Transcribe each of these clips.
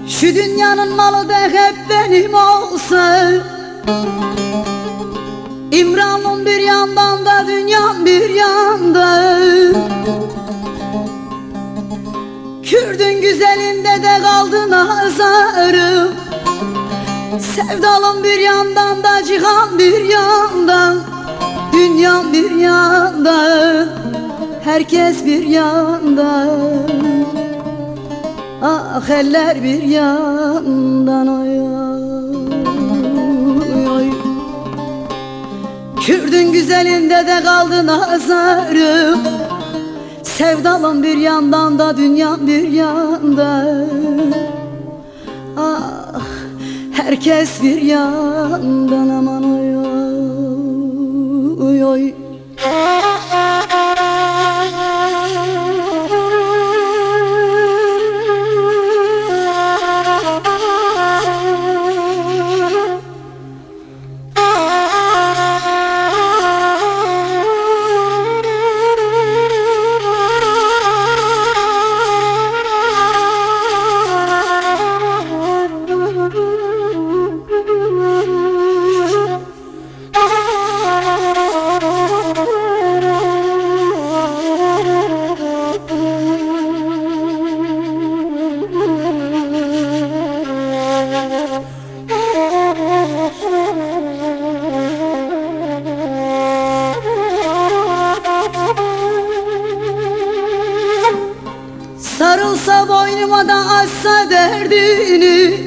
Şu dünyanın malı da hep benim olsa, İmran'ın bir yandan da dünyam bir yanda, Kürdün güzelinde de kaldı nazarım, sevdalım bir yandan da cihan bir yandan, dünyam bir yandan, herkes bir yandan. Ah eller bir yandan oy oy oy. Kürdün güzelinde de kaldı nazarım, sevdalım bir yandan da dünyam bir yandan. Ah herkes bir yandan aman oy oy oy. Sarılsa boynuma da açsa derdini,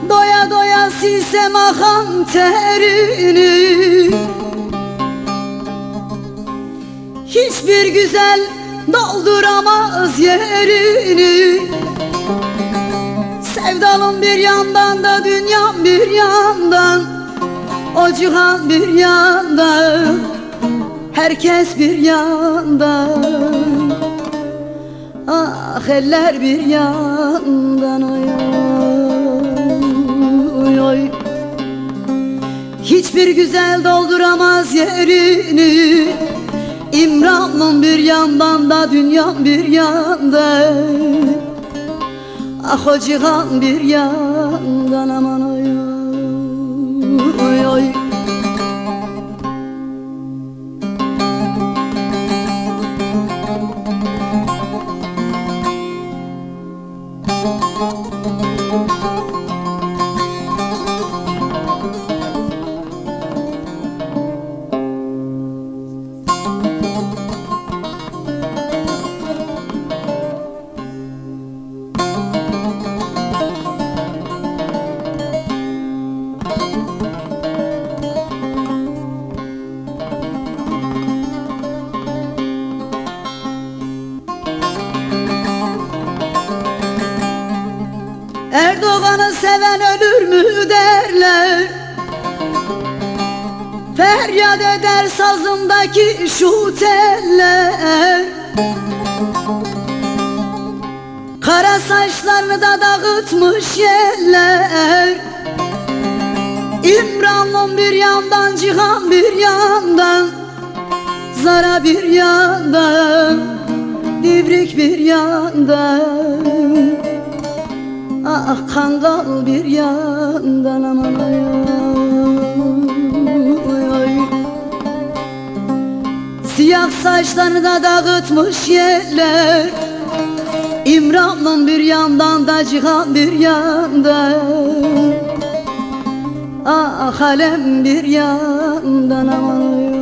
doya doya silsem akan terini, hiçbir güzel dolduramaz yerini. Sevdalım bir yandan da dünyam bir yandan, o cihan bir yandan, herkes bir yandan. Ah eller bir yandan oy oy oy. Hiçbir güzel dolduramaz yerini, İmran'ın bir yandan da dünyam bir yandan. Ah o cihan bir yandan aman oy oy oy. Erdoğan'ı seven ölür mü derler, feryat eder sazımdaki şu teller. Kara saçlarını da dağıtmış yeller, İmran'ın bir yandan cihan bir yandan, Zara bir yandan, Divrik bir yandan. Ah Kangal bir yandan aman oy oy oy. Siyah saçlarını da dağıtmış yeller, İmran'ın bir yandan da cihan bir yandan. Ah Halem bir yandan aman oy